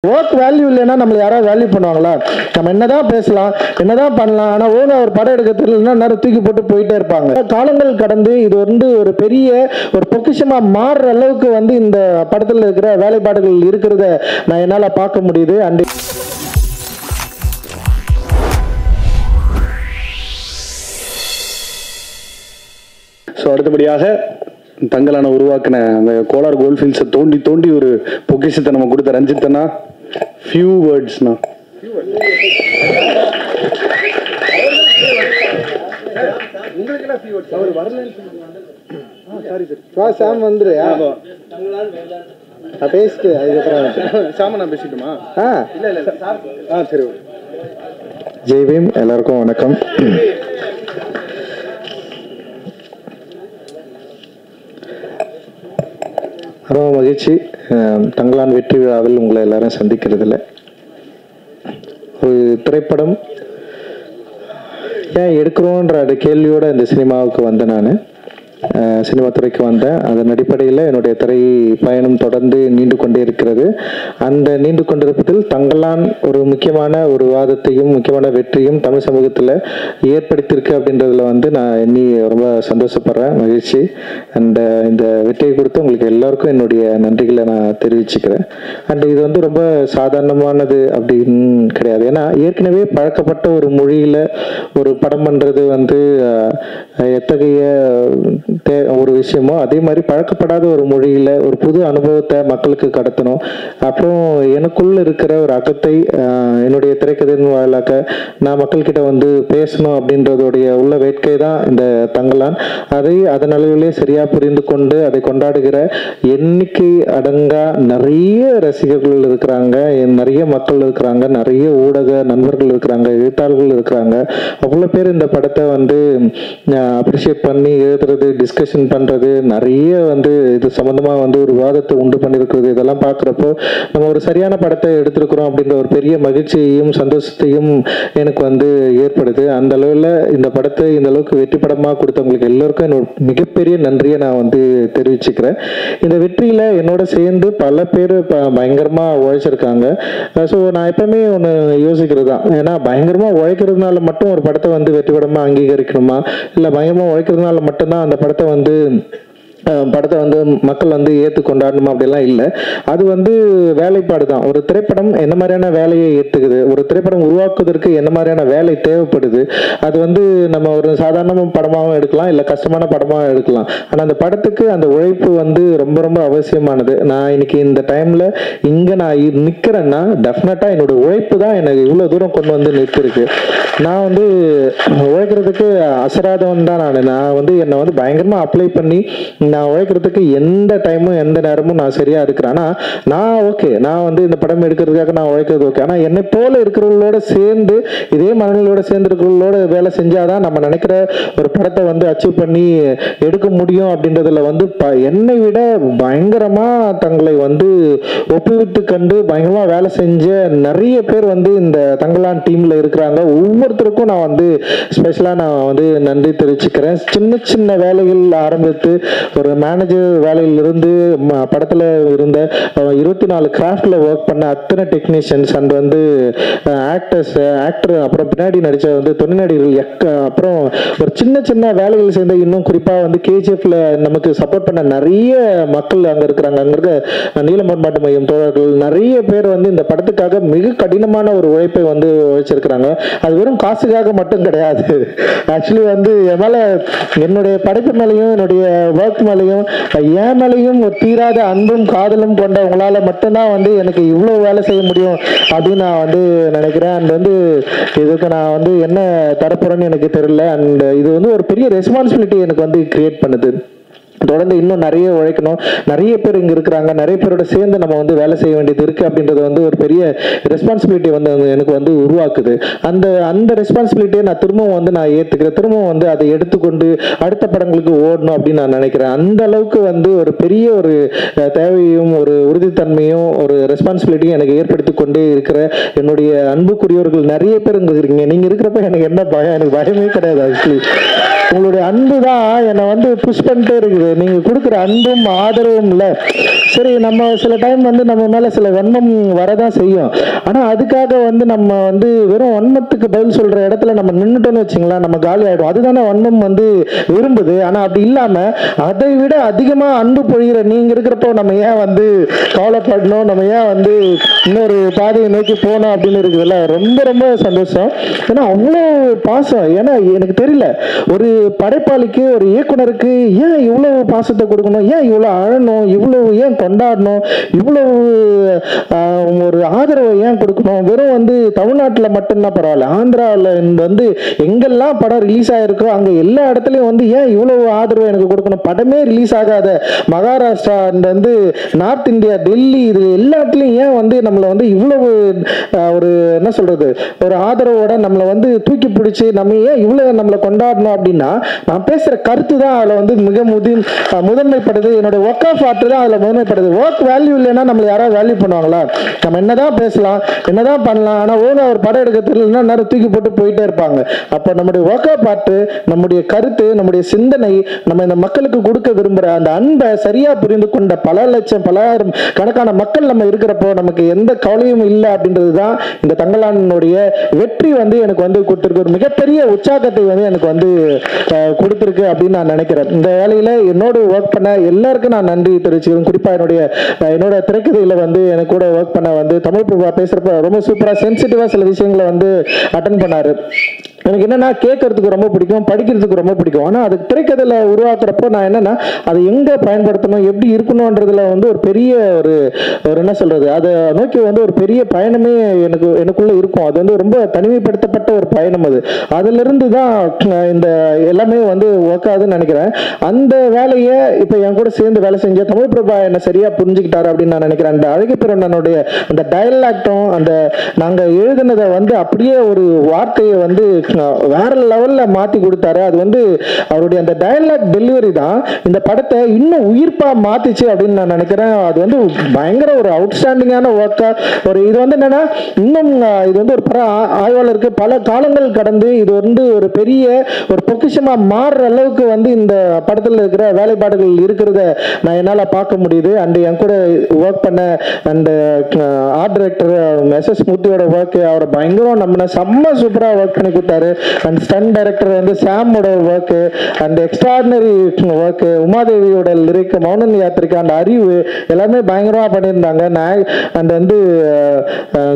Work value இல்லைன்னா நம்மளை யாராவது வேல்யூ பண்ணுவாங்களா? நம்ம என்னதான் பேசலாம், என்னதான் பண்ணலாம், ஆனால் ஒழுங்கா ஒரு படம் எடுக்க தெரியலன்னா நேரம் தூக்கி போட்டு போயிட்டே இருப்பாங்க. காலங்கள் கடந்து இது ஒரு பெரிய ஒரு பொக்கிஷமா மாறுற அளவுக்கு இந்த படத்தில் இருக்கிற வேலைப்பாடுகள் இருக்கிறத நான் என்னால் பார்க்க முடியுது. அண்ட் ஸோ அடுத்தபடியாக தங்கலான உருவாக்கின அந்த கோலார் கோல்ஃபீல்ட்ஸை தோண்டி தோண்டி ஒரு பொக்கிஷத்தை நம்ம கொடுத்த ரஞ்சித்தனா ஃபியூ வேர்ட்ஸ்னா. சாம் வந்துரு பேசிட்டு அதுக்கப்புறம் சாம நான் பேசிட்டுமா? சரி. ஜெய்பீம், எல்லாருக்கும் வணக்கம். ரொம்ப மகிழ்ச்சி தங்கலான் வெற்றி விழாவில் உங்களை எல்லாரும் சந்திக்கிறதுல. ஒரு திரைப்படம் ஏன் எடுக்கிறோன்ற கேள்வியோட இந்த சினிமாவுக்கு வந்தேன். நான் சினிமா துறைக்கு வந்தேன். அதன் அடிப்படையில் என்னுடைய திரை பயணம் தொடர்ந்து நீண்டு கொண்டே இருக்கிறது. அந்த நீண்டு கொண்டிருப்பதில் தங்கலான் ஒரு முக்கியமான ஒரு வாதத்தையும் முக்கியமான வெற்றியும் தமிழ் சமூகத்தில் ஏற்படுத்தியிருக்கு அப்படின்றதுல நான் எண்ணி ரொம்ப சந்தோஷப்படுறேன், மகிழ்ச்சி. அண்ட் இந்த வெற்றியை கொடுத்து உங்களுக்கு எல்லாருக்கும் என்னுடைய நன்றிகளை நான் தெரிவிச்சுக்கிறேன். அண்ட் இது ரொம்ப சாதாரணமானது அப்படின்னு கிடையாது. ஏன்னா ஏற்கனவே பழக்கப்பட்ட ஒரு மொழியில் ஒரு படம் பண்ணுறது எத்தகைய ஒரு விஷயமோ அதே மாதிரி பழக்கப்படாத ஒரு மொழியில ஒரு புது அனுபவத்தை மக்களுக்கு கடத்தணும். அப்புறம் எனக்குள்ள இருக்கிற ஒரு அகத்தை என்னுடைய திரைக்கதையின் வாயிலாக நான் மக்கள்கிட்ட பேசணும் அப்படின்றதோடைய உள்ள வேட்கை தான் இந்த தங்கலான். அதை அதன் அளவிலே சரியா புரிந்து கொண்டு அதை கொண்டாடுகிற எண்ணிக்கை அடங்கா நிறைய ரசிகர்கள் இருக்கிறாங்க, நிறைய மக்கள் இருக்கிறாங்க, நிறைய ஊடக நண்பர்கள் இருக்கிறாங்க, எழுத்தாளர்கள் இருக்கிறாங்க. அவ்வளோ பேர் இந்த படத்தை அப்ரிஷியேட் பண்ணி எழுதுறது, டிஸ்கஷன் பண்றது, நிறைய இது சம்பந்தமா ஒரு விவாதத்தை உண்டு பண்ணிருக்கிறது. இதெல்லாம் பார்க்குறப்போ நம்ம ஒரு சரியான படத்தை எடுத்திருக்கிறோம் அப்படின்ற ஒரு பெரிய மகிழ்ச்சியையும் சந்தோஷத்தையும் எனக்கு ஏற்படுது. அந்த அளவில் இந்த படத்தை இந்த அளவுக்கு வெற்றி படமாக கொடுத்தவங்களுக்கு எல்லோருக்கும் என்னோட மிகப்பெரிய நன்றியை நான் தெரிவிச்சுக்கிறேன். இந்த வெற்றியில என்னோட சேர்ந்து பல பேர் பயங்கரமா உழைச்சிருக்காங்க. ஸோ நான் எப்பவுமே ஒன்று யோசிக்கிறது தான், ஏன்னா பயங்கரமா உழைக்கிறதுனால மட்டும் ஒரு படத்தை வெற்றி படமா அங்கீகரிக்கணுமா, இல்லை பயங்கரமா உழைக்கிறதுனால மட்டும்தான் அந்த படத்தை மக்கள் ஏற்று கொண்டாடணுமா அப்படிலாம் இல்லை. அது வேலைப்பாடு தான். ஒரு திரைப்படம் என்ன மாதிரியான வேலையை ஏற்றுக்குது, ஒரு திரைப்படம் உருவாக்குவதற்கு என்ன மாதிரியான வேலை தேவைப்படுது, அது நம்ம ஒரு சாதாரண படமாகவும் எடுக்கலாம், இல்லை கஷ்டமான படமாகவும் எடுக்கலாம். ஆனால் அந்த படத்துக்கு அந்த உழைப்பு ரொம்ப ரொம்ப அவசியமானது. நான் இன்னைக்கு இந்த டைம்ல இங்கே நான் நிற்கிறேன்னா டெஃபினட்டாக என்னோட உழைப்பு தான் எனக்கு இவ்வளோ தூரம் கொண்டு நிறுத்திருக்கு. நான் உழைக்கிறதுக்கு அசராதவன் தான். நான் என்னை பயங்கரமாக அப்ளை பண்ணி நான் உழைக்கிறதுக்கு எந்த டைமும் எந்த நேரமும் நான் சரியா இருக்கிறேன். ஆனா நான் ஓகே, நான் இந்த படம் எடுக்கிறதுக்காக நான் உழைக்கிறது ஓகே. ஆனா என்னை போல இருக்கிறவங்களோட சேர்ந்து, இதே மனநிலையோட சேர்ந்து இருக்கிறவங்களோட வேலை செஞ்சாதான் நம்ம நினைக்கிற ஒரு படத்தை அச்சீவ் பண்ணி எடுக்க முடியும். அப்படின்றதுல என்னை விட பயங்கரமா தங்களை ஒப்புவித்து கண்டு பயங்கரமா வேலை செஞ்ச நிறைய பேர் இந்த தங்கலான் டீம்ல இருக்கிறாங்க. ஒவ்வொருத்தருக்கும் நான் ஸ்பெஷலா நான் நன்றி தெரிவிச்சுக்கிறேன். சின்ன சின்ன வேலைகள் ஆரம்பித்து ஒரு மேனேஜர் வேலையிலிருந்து படத்துல இருந்த 24 கிராஃப்ட்ல ஒர்க் பண்ண அத்தனை டெக்னீஷியன்ஸ் அண்ட் ஆக்டர், அப்புறம் பின்னாடி நடிச்ச துணை நடிகர்கள், அப்புறம் ஒரு சின்ன சின்ன வேலைகள் சேர்ந்த, இன்னும் குறிப்பா கேஜிஎஃப்ல நமக்கு சப்போர்ட் பண்ண நிறைய மக்கள் அங்க இருக்கிறாங்க. அங்க இருக்க நீலமன்பாட்டு மையம் தோழர்கள் நிறைய பேர் இந்த படத்துக்காக மிக கடினமான ஒரு உழைப்பை உழைச்சிருக்கிறாங்க. அது வெறும் காசுக்காக மட்டும் கிடையாது. ஆக்சுவலி என் மேல, என்னுடைய படைப்பு மேலையும் என்னுடைய ஒர்க் மேலையும் என் மேலையும் ஒரு தீராத அன்பும் காதலும் கொண்ட உங்களால மட்டும்தான் எனக்கு இவ்வளவு வேலை செய்ய முடியும் அப்படின்னு நான் நினைக்கிறேன். அண்ட் இதுக்கு நான் என்ன தரப்போறேன்னு எனக்கு தெரியல. அண்ட் இது ஒரு பெரிய ரெஸ்பான்சிபிலிட்டி எனக்கு கிரியேட் பண்ணுது. தொடர்ந்து இன்னும் நிறைய உழைக்கணும், நிறைய பேர் இங்க இருக்கிறாங்க, நிறைய பேரோட சேர்ந்து நம்ம வேலை செய்ய வேண்டியது இருக்கு அப்படின்றது ஒரு பெரிய ரெஸ்பான்சிபிலிட்டி எனக்கு உருவாக்குது. அந்த ரெஸ்பான்சிபிலிட்டியை நான் திரும்பவும் நான் ஏத்துக்கிறேன். திரும்பவும் அதை எடுத்துக்கொண்டு அடுத்த படங்களுக்கு ஓடணும் அப்படின்னு நான் நினைக்கிறேன். அந்த அளவுக்கு ஒரு பெரிய ஒரு தேவையும் ஒரு உறுதித்தன்மையும் ஒரு ரெஸ்பான்சிபிலிட்டியும் எனக்கு ஏற்படுத்தி கொண்டே இருக்கிற என்னுடைய அன்புக்குரியவர்கள் நிறைய பேர் இங்க இருக்கீங்க. நீங்க இருக்கிறப்ப எனக்கு என்ன பயம்? எனக்கு பயமே கிடையாது. ஆக்சுவலி உங்களுடைய அன்பு தான் என்னை புஷ் பண்ணிட்டே இருக்குது. நீங்கள் கொடுக்குற அன்பும் ஆதரவும் இல்லை. சரி, நம்ம சில டைம் வந்து நம்ம மேலே சில வன்மம் வரதான் செய்யும். ஆனால் அதுக்காக வந்து நம்ம வந்து வெறும் வன்மத்துக்கு பதில் சொல்கிற இடத்துல நம்ம நின்றுட்டோன்னு வச்சுங்களேன், நம்ம காலி ஆகிடும். அதுதானே வன்மம் வந்து விரும்புது. ஆனால் அப்படி இல்லாமல் அதை விட அதிகமாக அன்பு பொழிகிற நீங்கள் இருக்கிறப்போ நம்ம ஏன் வந்து கவலைப்படணும், நம்ம ஏன் வந்து இன்னொரு பாதையை நோக்கி போகணும் அப்படின்னு இருக்குதுல்ல. ரொம்ப ரொம்ப சந்தோஷம். ஏன்னா அவ்வளோ பாசம். ஏன்னா எனக்கு தெரியல, ஒரு படைப்பாளிக்கு ஒரு இயக்குனருக்கு ஏன் இவ்வளோ பாசத்தை கொடுக்கணும், ஏன் இவ்வளோ அழணும், இவ்வளோ ஏன் கொண்டாடணும், இவ்வளோ ஒரு ஆதரவை ஏன் கொடுக்கணும். வெறும் வந்து தமிழ்நாட்டில் மட்டும்தான் பரவாயில்ல, ஆந்திராவில் வந்து எங்கெல்லாம் படம் ரிலீஸ் ஆகிருக்கோ அங்கே எல்லா இடத்துலையும் வந்து ஏன் இவ்வளோ ஆதரவு எனக்கு கொடுக்கணும். படமே ரிலீஸ் ஆகாத மகாராஷ்டிரா அண்ட் வந்து நார்த் இந்தியா, டெல்லி, இது எல்லா இடத்துலையும் ஏன் வந்து நம்மளை வந்து இவ்வளவு ஒரு என்ன சொல்றது, ஒரு ஆதரவோட நம்மளை வந்து தூக்கி பிடிச்சி நம்ம ஏன் இவ்வளவு நம்மளை கொண்டாடணும் அப்படின்னா, நான் பேசுற கருத்து தான் அதில் வந்து மிக முதன்மைப்படுது. என்னோட ஒர்க் ஆஃப் ஆர்ட் தான் அதில் முதன்மைப்படுது. ஒர்க் வேல்யூ இல்லைன்னா நம்மளை யாராவது வேல்யூ பண்ணுவாங்களா? நம்ம என்னதான் பேசலாம், என்னதான் பண்ணலாம், ஆனால் ஒழுங்கா ஒரு படம் எடுக்க தெரியலன்னா நேரம் தூக்கி போட்டு போயிட்டே இருப்பாங்க. அப்போ நம்முடைய ஒர்க் ஆஃப் ஆர்ட், நம்முடைய கருத்து, நம்முடைய சிந்தனை, நம்ம இந்த மக்களுக்கு கொடுக்க விரும்புகிற அந்த அன்பை சரியா புரிந்து கொண்ட பல லட்சம் பலாயிரம் கணக்கான மக்கள் நம்ம இருக்கிறப்போ நமக்கு எந்த கவலையும் இல்லை அப்படின்றது தான் இந்த தங்கலானுடைய வெற்றி வந்து எனக்கு வந்து கொடுத்துருக்கு. ஒரு மிகப்பெரிய உற்சாகத்தை வந்து எனக்கு வந்து கொடுத்துருக்கு அப்படின்னு நான் நினைக்கிறேன். இந்த வேலையில என்னோட ஒர்க் பண்ண எல்லாருக்கும் நான் நன்றி தெரிவிச்சுக்கிறேன். குறிப்பா என்னோட திரைக்கதையில வந்து எனக்கு கூட ஒர்க் பண்ண வந்து தமிழ் பிரபா பேசுறப்ப ரொம்ப சூப்பரா சென்சிட்டிவா சில விஷயங்களை வந்து அட்டன் பண்ணாரு. எனக்கு என்னன்னா கேட்கறதுக்கு ரொம்ப பிடிக்கும், படிக்கிறதுக்கு ரொம்ப பிடிக்கும். ஆனால் அது திரைக்கதையில் உருவாக்குறப்போ நான் என்னன்னா அதை எங்கே பயன்படுத்தணும், எப்படி இருக்கணும்ன்றதுல வந்து ஒரு பெரிய ஒரு என்ன சொல்றது, அதை நோக்கி வந்து ஒரு பெரிய பயணமே எனக்குள்ள இருக்கும். அது வந்து ரொம்ப தனிமைப்படுத்தப்பட்ட ஒரு பயணம். அதிலிருந்து தான் இந்த எல்லாமே வந்து ஒர்க் ஆகுதுன்னு நினைக்கிறேன். அந்த வேலையை இப்போ என் கூட சேர்ந்து வேலை செஞ்ச தமிழ் பிரபா என்ன சரியா புரிஞ்சுக்கிட்டாரு அப்படின்னு நான் நினைக்கிறேன். அந்த அழகிப்பிரனுடைய அந்த டயலாக்டும் அந்த நாங்கள் எழுதினதை வந்து அப்படியே ஒரு வார்த்தையை வந்து வேற லெவல்ல மாத்தி கொடுத்தாரு. அது வந்து அவருடைய அந்த டயலாக் டெலிவரி தான் இந்த படத்தை இன்னும் உயிர்ப்பா மாத்திச்சு அப்படின்னு நான் நினைக்கிறேன். அது வந்து பயங்கர ஒரு அவுட்ஸ்டாண்டிங்கான ஒர்க்கா ஒரு இது வந்து என்னன்னா, இன்னும் இது வந்து ஒரு பட ஆய்வாளருக்கு பல காலங்கள் கடந்து இது வந்து ஒரு பெரிய ஒரு பொக்கிஷமா மாறுற அளவுக்கு வந்து இந்த படத்தில் இருக்கிற வேலைப்பாடுகள் இருக்கிறத நான் என்னால் பார்க்க முடியுது. அண்ட் என் கூட ஒர்க் பண்ண அந்த ஆர்ட் டைரக்டர் எஸ்.எஸ். மூர்த்தியோட ஒர்க் அவரை பயங்கரம் நம்ம செம்ம சூப்பராக ஒர்க் பண்ணி கொடுத்தாரு. அண்ட் ஸ்டன் டைரக்டர் வந்து சாமோட ஒர்க் அண்ட் எக்ஸ்ட்ராடினரி ஒர்க், உமாதேவியோட லிரிக், மௌனன் யாத்திரிக்கா, அந்த அறிவு எல்லாமே பயங்கரமா பண்ணியிருந்தாங்க. அண்ட் வந்து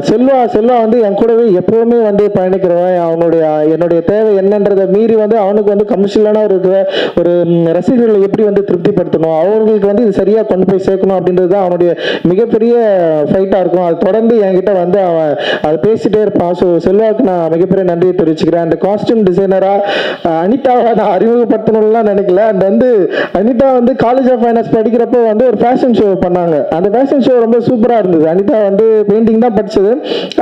செல்வா வந்து என் கூடவே எப்பவுமே வந்து பயணிக்கிறவன். என்னுடைய தேவை என்னன்றதை மீறி வந்து அவனுக்கு வந்து கமர்ஷியலான ஒரு ரசிகர்களை எப்படி வந்து திருப்திப்படுத்தணும், அவர்களுக்கு வந்து இது சரியா கொண்டு போய் சேர்க்கணும் அப்படின்றது தான் அவனுடைய மிகப்பெரிய ஃபைட்டா இருக்கும். அது தொடர்ந்து என்கிட்ட வந்து அவன் அதை பேசிட்டே இருப்பான். ஸோ செல்வாவுக்கு நான் மிகப்பெரிய நன்றியை தெரிவிச்சுக்கிறேன். அந்த காஸ்டியூம் டிசைனரா அனிதாவை நான் அறிமுகப்படுத்தணும்லாம் நினைக்கல. அண்ட் வந்து அனிதா வந்து காலேஜ் ஆஃப் ஃபைனான்ஸ் படிக்கிறப்போ வந்து ஒரு ஃபேஷன் ஷோ பண்ணாங்க. அந்த ஃபேஷன் ஷோ ரொம்ப சூப்பரா இருந்தது. அனிதா வந்து பெயிண்டிங் தான் படிச்சது.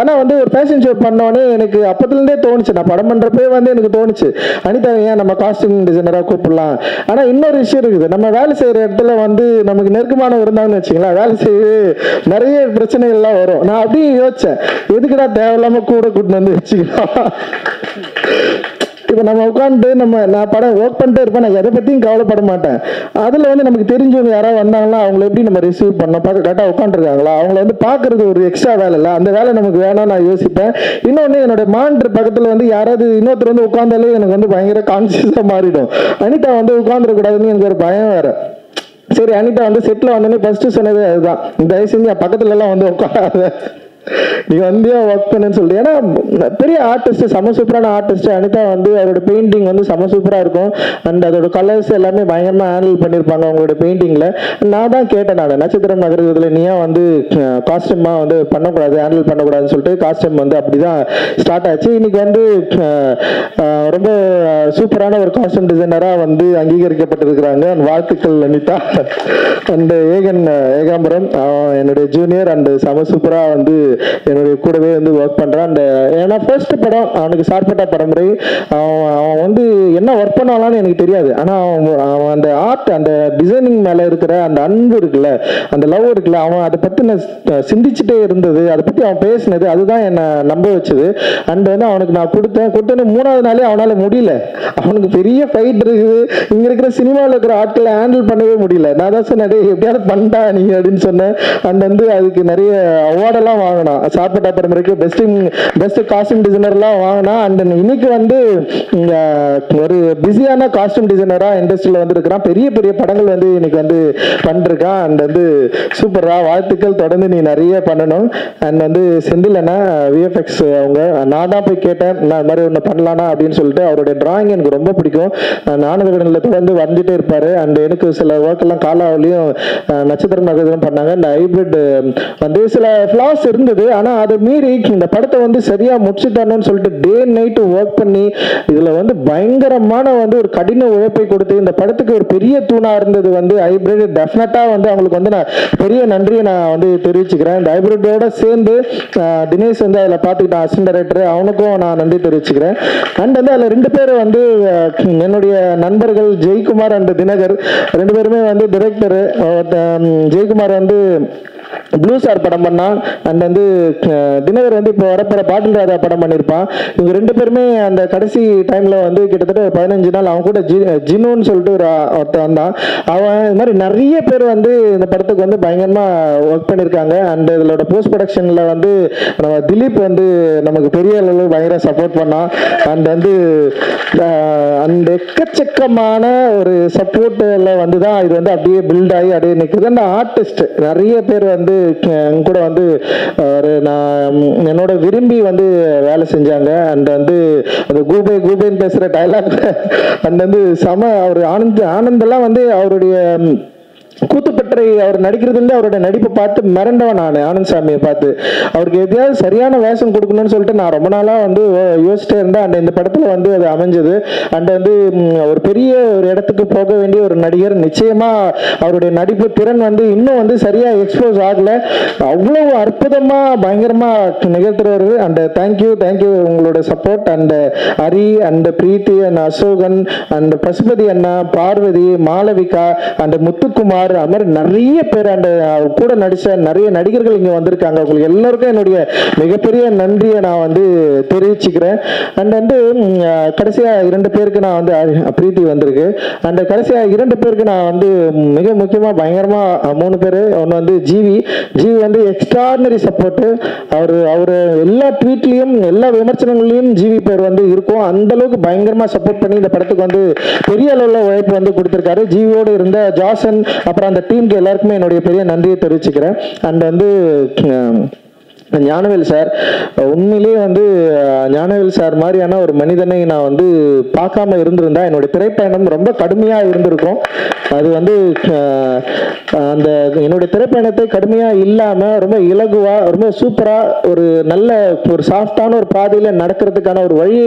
ஆனா வந்து ஒரு ஃபேஷன் ஷோ பண்ணோடனே எனக்கு அப்பத்துலேருந்தே தோணுச்சு, நான் படம் பண்றப்பே வந்து எனக்கு தோணுச்சு அனிதா ஏன் நம்ம காஸ்டியூம் டிசைனரா கூப்பிடலாம். ஆனா இன்னொரு விஷயம் இருக்குது, நம்ம வேலை செய்யற இடத்துல வந்து நமக்கு நெருக்கமானவர் இருந்தாங்கன்னு வச்சுங்களேன், வேலை செய்ய நிறைய பிரச்சனைகள்லாம் வரும். நான் அப்படியே யோசிச்சேன், எதுக்குடா தேவையில்லாம கூட கூட்டிட்டு வந்து வச்சுக்கலாம். இப்போ நம்ம உட்காந்து நான் படம் ஒர்க் பண்ணிட்டே இருப்பேன், நான் எதை பற்றியும் கவலைப்பட மாட்டேன். அதில் வந்து நமக்கு தெரிஞ்சவங்க யாராவது வந்தாங்களா அவங்கள எப்படி நம்ம ரிசீவ் பண்ணோம், பார்க்க கரெக்டாக உட்காந்துருக்காங்களா, அவங்கள வந்து பார்க்கறது ஒரு எக்ஸ்ட்ரா வேலை இல்லை, அந்த வேலை நமக்கு வேணாம் நான் யோசிப்பேன். இன்னொன்று என்னோட மானிட்டர் பக்கத்தில் வந்து யாராவது இன்னொருத்தர் வந்து உட்காந்தாலே எனக்கு வந்து பயங்கர கான்சியஸாக மாறிடும். அனிதா வந்து உட்காந்துடக்கூடாதுன்னு எனக்கு ஒரு பயம் வேறு. சரி, அனிதா வந்து செட்டில் வந்தோடனே ஃபஸ்ட்டு சொன்னது அதுதான், தயவு செஞ்சு என் பக்கத்துல எல்லாம் வந்து உட்காராத, நீ வந்து ஒர்க் பண்ணுன்னு சொல்லிட்டு. ஏன்னா பெரிய ஆர்டிஸ்ட், செம சூப்பரான ஆர்டிஸ்ட் அனிதா வந்து அவரோட பெயிண்டிங் வந்து செம சூப்பராக இருக்கும். அண்ட் அதோட கலர்ஸ் எல்லாமே பயங்கரமாக ஹேண்டில் பண்ணியிருப்பாங்க அவங்களோட பெயிண்டிங்கில். நான் தான் கேட்டேன், நான் நட்சத்திரம் நகரத்தில் நீ ஏன் வந்து காஸ்டியூமாக வந்து பண்ணக்கூடாது, ஹேண்டில் பண்ணக்கூடாதுன்னு சொல்லிட்டு காஸ்டியூம் வந்து அப்படி தான் ஸ்டார்ட் ஆச்சு. இன்னைக்கு வந்து ரொம்ப சூப்பரான ஒரு காஸ்டியூம் டிசைனராக வந்து அங்கீகரிக்கப்பட்டிருக்கிறாங்க. வாழ்த்துக்கள் அனிதா. அண்ட் ஏகாம்பரம் என்னுடைய ஜூனியர் அண்ட் செம சூப்பராக வந்து என்னுடைய கூடவே வந்து ஒர்க் பண்ணுறான். அந்த ஏன்னா ஃபர்ஸ்ட் படம் அவனுக்கு சார்பட்டா பரம்பரை, அவன் வந்து என்ன ஒர்க் பண்ணாலான்னு எனக்கு தெரியாது. ஆனால் அவன் அந்த ஆர்ட், அந்த டிசைனிங் மேலே இருக்கிற அந்த அன்பு இருக்குல்ல, அந்த லவ் இருக்குல்ல, அவன் அதை பற்றி நான் சிந்திச்சுட்டே இருந்தது, அதை பற்றி அவன் பேசினது, அதுதான் என்னை நம்ப வச்சது. அண்ட் வந்து அவனுக்கு நான் கொடுத்தேன்னு 3வது நாளே அவனால் முடியல. அவனுக்கு பெரிய ஃபைட் இருக்குது, இங்கே இருக்கிற சினிமாவில் இருக்கிற ஆட்களை ஹேண்டில் பண்ணவே முடியல. நான் தான் சொன்னேன், எப்படியாவது பண்ணிட்டா நீங்கள் அப்படின்னு சொன்னேன். அண்ட் வந்து அதுக்கு நிறைய அவார்டெல்லாம் வாங்கினான். சார்பட்டா பரம்பரைக்கு பெஸ்ட் காஸ்டியூம் டிசைனர்லாம் வாங்கினா. அண்ட் இன்னைக்கு வந்து ஒரு பிஸியான காஸ்டியூம் டிசைனராக இண்டஸ்ட்ரியில் வந்து இருக்கிறான். பெரிய பெரிய படங்கள் வந்து இன்னைக்கு வந்து பண்ணிருக்கான். அண்ட் வந்து சூப்பரா, வாழ்த்துக்கள், தொடர்ந்து நீ நிறைய பண்ணணும். அண்ட் வந்து செந்தில் அண்ணா விஎஃப்எக்ஸ் அவங்க, நான் தான் போய் கேட்டேன் நான் இது மாதிரி ஒன்று பண்ணலானா அப்படின்னு சொல்லிட்டு. அவருடைய டிராயிங் எனக்கு ரொம்ப பிடிக்கும். நானகடனில் தொடர்ந்து வந்துட்டே இருப்பாரு. அண்ட் எனக்கு சில ஒர்க் எல்லாம் காலாவிலையும் நட்சத்திரம் நகரம் பண்ணாங்க. இந்த ஹைபிரிட் வந்து சில ஃபிளாஸ் இருந்தது, ஆனால் அதை மீறி இந்த படத்தை வந்து சரியா முடிச்சுட்டானு சொல்லிட்டு டே நைட்டு ஒர்க் பண்ணி இதுல வந்து பயங்கரமான வந்து ஒரு கடின உழைப்பை கொடுத்து இந்த படத்துக்கு ஒரு பெரிய தூணா இருந்தது வந்து ஹைபிரிட். டெஃபினட்டா வந்து அவங்களுக்கு வந்து நான் பெரிய நன்றியை நான் வந்து தெரிவிச்சுக்கிறேன். இந்த ஹைபிரிட்டோட சேர்ந்து தினேஷ் வந்து அதில் பார்த்துக்கிட்டான், அசிஸ்டன்ட் டைரக்டர், அவனுக்கும் நான் நன்றி தெரிவிச்சுக்கிறேன். அண்ட் வந்து அதில் 2 பேர் வந்து என்னுடைய நண்பர்கள், ஜெயக்குமார் அண்ட் தினகர், 2 பேருமே வந்து டிரெக்டர். ஜெயக்குமார் வந்து ப்ளூ ஸ்டார் படம் பண்ணான். அண்ட் வந்து தினகர் வந்து இப்போ வரப்போற பாட்டில் ராஜா படம் பண்ணியிருப்பான். இவங்க 2 பேருமே அந்த கடைசி டைம்ல வந்து கிட்டத்தட்ட ஒரு 15 நாள் அவன் கூட ஜினோன்னு சொல்லிட்டு ஒருத்தன் வந்தான். அவன் இது மாதிரி நிறைய பேர் வந்து இந்த படத்துக்கு வந்து பயங்கரமா ஒர்க் பண்ணியிருக்காங்க. அண்ட் இதோட போஸ்ட் ப்ரொடக்ஷன்ல வந்து நம்ம திலீப் வந்து நமக்கு பெரிய அளவில் பயங்கர சப்போர்ட் பண்ணான். அண்ட் வந்து அந்த எக்கச்சக்கமான ஒரு சப்போர்ட்ல வந்து தான் இது வந்து அப்படியே பில்ட் ஆகி அப்படியே நிற்குது. அந்த ஆர்டிஸ்ட் நிறைய பேர் வந்து கூட வந்து நான் என்னோட விரும்பி வந்து வேலை செஞ்சாங்க. அண்ட் வந்து அந்த கூபேன்னு பேசுற டைலாக் அண்ட் வந்து செம அவர் ஆனந்தெல்லாம் வந்து அவருடைய கூத்துப்பற்றை அவர் நடிக்கிறதுல அவருடைய நடிப்பை பார்த்து மிரண்டவன் நான். ஆனந்த் சாமியை பார்த்து அவருக்கு எதையாவது சரியான வேஷம் கொடுக்கணும்னு சொல்லிட்டு நான் ரொம்ப நாளாக வந்து யோசிச்சிட்டே இருந்தேன். அண்ட் இந்த படத்தில் வந்து அது அமைஞ்சது. அண்ட் வந்து ஒரு பெரிய ஒரு இடத்துக்கு போக வேண்டிய ஒரு நடிகர், நிச்சயமா அவருடைய நடிப்பு திறன் வந்து இன்னும் வந்து சரியா எக்ஸ்போஸ் ஆகல. அவ்வளவு அற்புதமா பயங்கரமா நிகழ்த்துறவர். அண்ட் தேங்க்யூ உங்களோட support. And Hari and Preethi and Asokan and Pasupathi அண்ணா, பார்வதி, மாளவிகா அண்ட் முத்துக்குமார், அது மாதிரி நிறைய பேர் அந்த கூட நடிச்ச நிறைய நடிகர்கள் இங்க வந்திருக்காங்க. உங்களுக்கு எல்லாருக்கும் என்னுடைய மிகப்பெரிய நன்றியை நான் வந்து தெரிவிச்சுக்கிறேன். அண்ட் வந்து கடைசியா 2 பேருக்கு நான் வந்து பிரீத்தி வந்திருக்கு. அண்ட் கடைசியா 2 பேருக்கு நான் வந்து மிக முக்கியமா பயங்கரமா 3 பேர். ஒன்று வந்து ஜிவி வந்து எக்ஸ்ட்ராடினரி சப்போர்ட். அவரு எல்லா ட்வீட்லயும் எல்லா விமர்சனங்களையும் ஜிவி பேர் வந்து இருக்கும். அந்த அளவுக்கு பயங்கரமா சப்போர்ட் பண்ணி இந்த படத்துக்கு வந்து பெரிய அளவுல உழைப்பு வந்து கொடுத்திருக்காரு. ஜிவியோடு இருந்த ஜாசன் அப்புறம் அந்த டீமுக்கு எல்லாருக்குமே என்னுடைய பெரிய நன்றியை தெரிவிச்சுக்கிறேன். அண்ட் வந்து ஞானவேல் சார், உண்மையிலேயே வந்து ஞானவேல் சார் மாதிரியான ஒரு மனிதனை நான் வந்து பார்க்காம இருந்திருந்தா என்னுடைய திரைப்பயணம் ரொம்ப கடுமையாக இருந்திருக்கும். அது வந்து அந்த என்னுடைய திரைப்பயணத்தை கடுமையாக இல்லாமல் ரொம்ப இலகுவாக ரொம்ப சூப்பராக ஒரு நல்ல ஒரு சாஃப்டான ஒரு பாதையில் நடக்கிறதுக்கான ஒரு வழி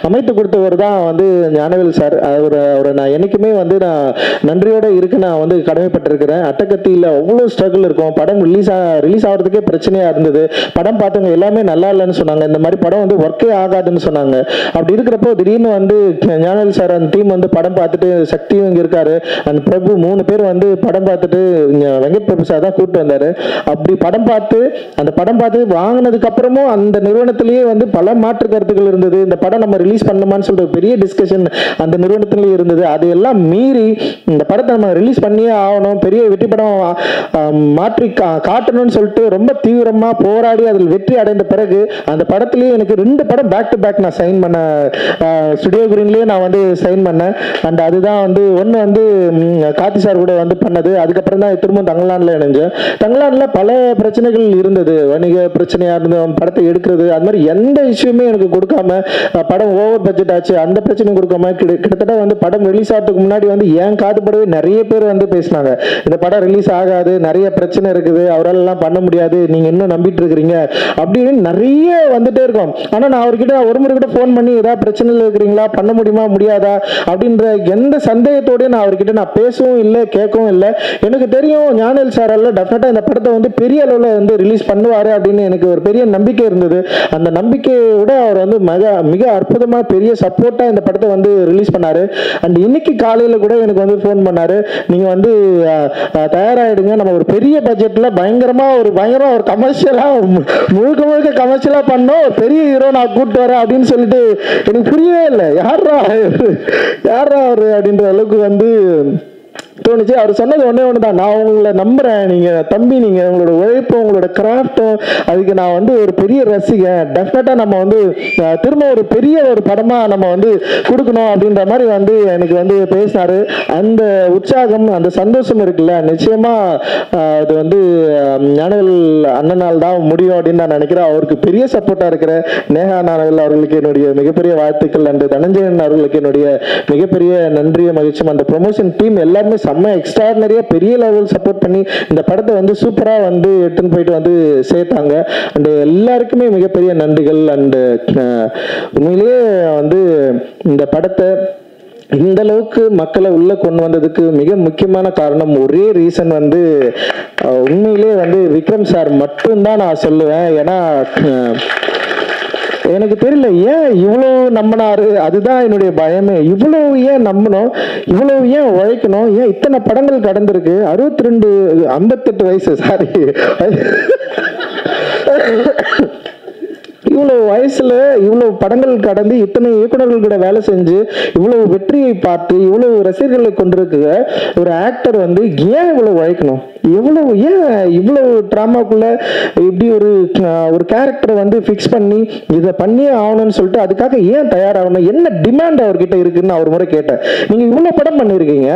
அமைத்து கொடுத்தவர் தான் வந்து ஞானவேல் சார். அவரை நான் என்றைக்குமே வந்து நான் நன்றியோடு இருக்கு நான் வந்து கடமைப்பட்டிருக்கிறேன். அட்டகத்தியில் அவ்வளோ ஸ்ட்ரகிள் இருக்கும். படம் ரிலீஸ் ஆகிறதுக்கே பிரச்சனையாக இருந்தது. படம் பார்த்தவங்க எல்லாமே நல்லா இல்லைன்னு சொன்னாங்க. இந்த மாதிரி படம் வந்து ஒர்க்கே ஆகாதுன்னு சொன்னாங்க. அப்படி இருக்கிறப்போ திடீர்னு வந்து ஞானவேல் சார் அந்த டீம் வந்து படம் பார்த்துட்டு, சக்தியும் இங்கே இருக்காரு, அந்த பிரபு 3 பேர் வந்து படம் பார்த்துட்டு வெங்கட் பிரபு சார் தான் கூப்பிட்டு வந்தாரு. அப்படி படம் பார்த்து வாங்கினதுக்கு அப்புறமும் அந்த நிறுவனத்திலேயே வந்து பல மாற்று கருத்துக்கள் இருந்தது. இந்த படம் நம்ம ரிலீஸ் பண்ணணுமான்னு சொல்லிட்டு பெரிய டிஸ்கஷன் அந்த நிறுவனத்திலேயே இருந்தது. அதையெல்லாம் மீறி இந்த படத்தை நம்ம ரிலீஸ் பண்ணியே ஆகணும், பெரிய வெற்றி படம் மாற்றி காட்டணும்னு சொல்லிட்டு ரொம்ப தீவிரமா போராடி அதில் வெற்றி அடைந்த பிறகு அந்த படத்திலேயே எனக்கு 2 படம் பேக் டு பேக் நான் சைன் பண்ண ஸ்டுடியோ கிரீன்லேயே நான் வந்து சைன் பண்ணேன். அண்ட் அதுதான் வந்து ஒன்று வந்து கார்த்தி சார் கூட வந்து பண்ணது. அதுக்கப்புறம் தான் திரும்ப தங்கலான்ல இணைஞ்சேன். தங்கலான்ல பல பிரச்சனைகள் இருந்தது, வணிக பிரச்சனையாக இருந்தது, படத்தை எடுக்கிறது, அது மாதிரி எந்த இஷ்யூமே எனக்கு கொடுக்காம படம் ஓவர் பட்ஜெட் ஆச்சு அந்த பிரச்சனையும் கொடுக்காம கிட்டத்தட்ட வந்து படம் ரிலீஸ் ஆகிறதுக்கு முன்னாடி வந்து ஏன் காதுபடவே நிறைய பேர் வந்து பேசினாங்க, இந்த படம் ரிலீஸ் ஆகாது, நிறைய பிரச்சனை இருக்குது, அவரால் எல்லாம் பண்ண முடியாது, நீங்க இன்னும் நம்பிட்டு இருக்கிறீங்க அப்படின்னு நிறைய வந்துட்டே இருக்கும். ஆனால் நான் அவர்கிட்ட ஒரு முறை கூட ஃபோன் பண்ணி ஏதாவது பிரச்சனையில் இருக்கிறீங்களா, பண்ண முடியுமா முடியாதா அப்படின்ற எந்த சந்தேகத்தோடய நான் அவர்கிட்ட நான் பேசவும் இல்லை, கேட்கவும் இல்லை. எனக்கு தெரியும் ஞானவேல் சாரால் டெஃபினட்டாக இந்த படத்தை வந்து பெரிய அளவில் வந்து ரிலீஸ் பண்ணுவார் அப்படின்னு எனக்கு ஒரு பெரிய நம்பிக்கை இருந்தது. அந்த நம்பிக்கையோட அவர் வந்து மிக அற்புதமாக பெரிய சப்போர்ட்டாக இந்த படத்தை வந்து ரிலீஸ் பண்ணார். அண்ட் இன்னைக்கு காலையில் கூட எனக்கு வந்து ஃபோன் பண்ணார், நீங்கள் வந்து தயாராகிடுங்க, நம்ம ஒரு பெரிய பட்ஜெட்டில் பயங்கரமாக ஒரு கமர்ஷியலாக முழுக்க கமர்ஷியலாக பண்ணோம், ஒரு பெரிய ஹீரோ நான் கூப்பிட்டு வரேன் அப்படின்னு சொல்லிட்டு எனக்கு புரியவே இல்லை. யாரா அவர் அப்படின்ற அளவுக்கு வந்து தோணுச்சு. அவர் சொன்னது ஒன்று தான், நான் உங்களை நம்புறேன், நீங்கள் தம்பி, நீங்கள் உங்களோட உழைப்பும் உங்களோட கிராஃப்டும் அதுக்கு நான் வந்து ஒரு பெரிய ரசிகன், டெஃபினட்டாக நம்ம வந்து திரும்ப ஒரு பெரிய ஒரு படமாக நம்ம வந்து கொடுக்கணும் அப்படின்ற மாதிரி வந்து எனக்கு வந்து பேசினார். அந்த உற்சாகம், அந்த சந்தோஷம் இருக்குல்ல, நிச்சயமாக அது வந்து ஞானவேல் அண்ணனால் தான் முடியும் அப்படின்னு நான் நினைக்கிறேன். அவருக்கு பெரிய சப்போர்ட்டாக இருக்கிற நேஹா ஞானவேல் அவர்களுக்கு என்னுடைய மிகப்பெரிய வாழ்த்துக்கள். அண்ட் தனஞ்சயன் அவர்களுக்கு என்னுடைய மிகப்பெரிய நன்றியை மகிழ்ச்சியும். அந்த ப்ரொமோஷன் டீம் எல்லாருமே செம்ம எக்ஸ்ட்ராடினரியா பெரிய லெவல் சப்போர்ட் பண்ணி இந்த படத்தை வந்து சூப்பரா வந்து எடுத்துன்னு போயிட்டு வந்து சேர்த்தாங்க. அண்ட் எல்லாருக்குமே மிகப்பெரிய நன்றிகள். அண்ட் உண்மையிலேயே வந்து இந்த படத்தை இந்த அளவுக்கு மக்களை உள்ள கொண்டு வந்ததுக்கு மிக முக்கியமான காரணம், ஒரே ரீசன் வந்து உண்மையிலேயே வந்து விக்ரம் சார் மட்டும்தான் நான் சொல்லுவேன். ஏன்னா எனக்கு தெரியல ஏன் இவ்வளோ நம்பினாரு, அதுதான் என்னுடைய பயமே. இவ்வளவு ஏன் நம்பணும், இவ்வளவு ஏன் உழைக்கணும், ஏன் இத்தனை படங்கள் கடந்திருக்கு, 58 வயசு, சாரி, இவ்வளவு வயசுல இவ்வளவு படங்கள் கடந்து இத்தனை இயக்குநர்கள் கூட வேலை செஞ்சு இவ்வளவு வெற்றியை பார்த்து இவ்வளவு ரசிகர்களை கொண்டிருக்கிற ஒரு ஆக்டர் வந்து ஏன் இவ்வளவு உழைக்கணும், இவ்வளவு டிராமாக்குள்ள இப்படி ஒரு கேரக்டரை வந்து ஃபிக்ஸ் பண்ணி இதை பண்ணியே ஆகணும்னு சொல்லிட்டு அதுக்காக ஏன் தயாராகணும், என்ன டிமாண்ட் அவர்கிட்ட இருக்குன்னு அவர் முறை கேட்டேன். நீங்க இவ்வளவு படம் பண்ணிருக்கீங்க,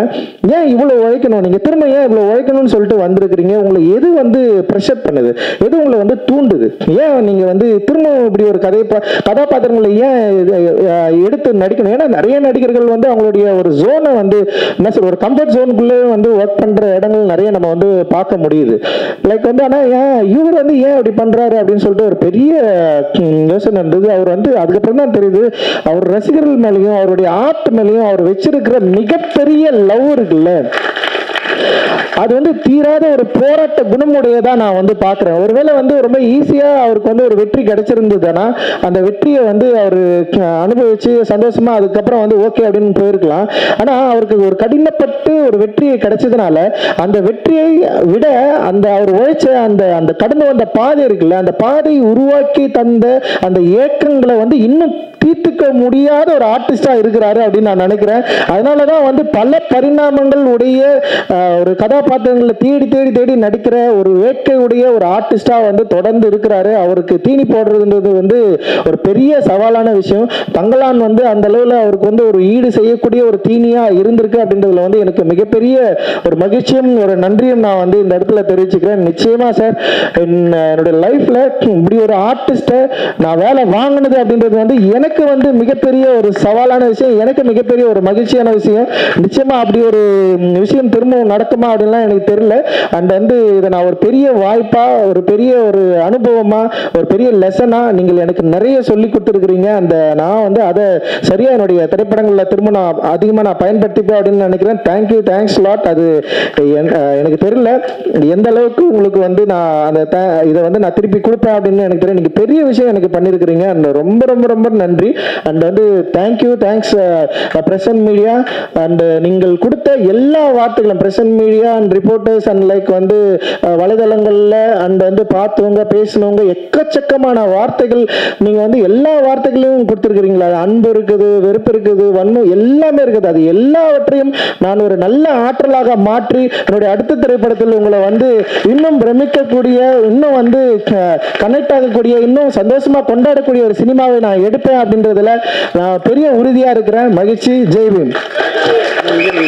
ஏன் இவ்வளவு உழைக்கணும், நீங்க திரும்ப ஏன் இவ்வளவு உழைக்கணும்னு சொல்லிட்டு வந்திருக்கிறீங்க, உங்களை எது வந்து ப்ரெஷர் பண்ணுது, எது உங்களை வந்து தூண்டுது, ஏன் நீங்க வந்து திரும்ப இப்படி ஒரு கதாபாத்திரங்களை ஏன் எடுத்து நடிக்கணும். ஏன்னா நிறைய நடிகர்கள் வந்து அவங்களுடைய ஒரு ஜோனை வந்து என்ன சொல்ற, ஒரு கம்ஃபர்ட் ஜோனுக்குள்ளே வந்து ஒர்க் பண்ற இடங்கள் நிறைய நம்ம வந்து பார்க்க முடியுது. லைக் வந்து ஆனா இவர் வந்து ஏன் அப்படி பண்றாரு அப்படின்னு சொல்லிட்டு ஒரு பெரிய யோசனை இருந்தது. அவர் வந்து அதுக்கப்புறம் தான் தெரியுது, அவர் ரசிகர்கள் மேலேயும் அவருடைய ஆர்ட் மேலேயும் அவர் வச்சிருக்கிற மிகப்பெரிய லவ் இருக்குல்ல, அது வந்து தீராத ஒரு போராட்ட குணமுடையதா நான் வந்து பாக்குறேன். ஒருவேளை வந்து ரொம்ப ஈஸியா அவருக்கு வந்து ஒரு வெற்றி கிடைச்சிருந்ததுன்னா அந்த வெற்றியை வந்து அவரு அனுபவிச்சு சந்தோஷமா அதுக்கப்புறம் வந்து ஓகே அப்படின்னு போயிருக்கலாம். ஆனா அவருக்கு ஒரு கடினப்பட்டு ஒரு வெற்றியை கிடைச்சதுனால அந்த வெற்றியை விட அந்த அவர் உழைச்ச அந்த கடந்து வந்த பாதை இருக்குல்ல, அந்த பாதையை உருவாக்கி தந்த அந்த ஏக்கங்களை வந்து இன்னும் தீர்த்துக்க முடியாத ஒரு ஆர்டிஸ்டா இருக்கிறாரு அப்படின்னு நான் நினைக்கிறேன். அதனாலதான் வந்து பல பரிணாமங்கள் உடைய ஒரு கதாபாத்திரங்களை தேடி தேடி தேடி நடிக்கிற ஒரு வேட்கையுடைய ஒரு ஆர்டிஸ்டா வந்து தொடர்ந்து இருக்கிறாரு. அவருக்கு தீனி போடுறதுன்றது வந்து ஒரு பெரிய சவாலான விஷயம். தங்கலான் வந்து அந்த அளவுல அவருக்கு வந்து ஒரு ஈடு செய்யக்கூடிய ஒரு தீனியா இருந்திருக்கு அப்படின்றதுல வந்து எனக்கு மிகப்பெரிய ஒரு மகிழ்ச்சியும் ஒரு நன்றியும் நான் வந்து இந்த இடத்துல தெரிவிச்சுக்கிறேன். நிச்சயமா சார், என்னுடைய லைஃப்ல இப்படி ஒரு ஆர்டிஸ்ட நான் வேலை வாங்கினது அப்படின்றது வந்து எனக்கு வந்து மிகப்பெரிய ஒரு சவாலான விஷயம், எனக்கு மிகப்பெரிய ஒரு மகிழ்ச்சியான விஷயம். நிச்சயமா அப்படி ஒரு விஷயம் திரும்பவும் நடக்குமா அப்படின்லாம் எனக்கு தெரியல. அண்ட் வந்து இதை நான் ஒரு பெரிய வாய்ப்பா, ஒரு பெரிய ஒரு அனுபவமா, ஒரு பெரிய லெசனா நீங்கள் எனக்கு நிறைய சொல்லி கொடுத்துருக்கிறீங்க. அந்த நான் வந்து அதை சரியா என்னுடைய திரைப்படங்களில் திரும்ப நான் அதிகமாக நான் பயன்படுத்திப்பேன் அப்படின்னு நினைக்கிறேன். Thank you, thanks lot. அது எனக்கு தெரியல எந்த அளவுக்கு உங்களுக்கு வந்து நான் அந்த இதை வந்து நான் திருப்பி கொடுப்பேன் அப்படின்னு எனக்கு தெரியும். நீங்கள் பெரிய விஷயம் எனக்கு பண்ணியிருக்கிறீங்க. அந்த ரொம்ப ரொம்ப ரொம்ப நன்றி. அண்ட் வந்து thank you, thanks present media. And நீங்கள் கொடுத்த எல்லா வார்த்தைகளும் present media and reporters and like வந்து வலைதளங்கள்ல அண்ட் வந்து பார்த்தவங்க பேசினவங்க எக்கச்சக்கமான வார்த்தைகள் நீங்க வந்து எல்லா வார்த்தைகளையும் கொடுத்துருக்கிறீங்களா. அன்பு இருக்குது, வெறுப்பு இருக்குது, வன்மம் எல்லாமே இருக்குது. அது எல்லாவற்றையும் நான் ஒரு நல்ல ஆற்றலாக மாற்றி என்னுடைய அடுத்த திரைப்படத்தில் உங்களை வந்து இன்னும் பிரமிக்கக்கூடிய, இன்னும் வந்து கனெக்ட் ஆகக்கூடிய, இன்னும் சந்தோஷமா கொண்டாடக்கூடிய ஒரு சினிமாவை நான் எடுப்பேன் அப்படின்றதுல நான் பெரிய உறுதியா இருக்கிறேன். மகிழ்ச்சி. ஜெய் பீம்.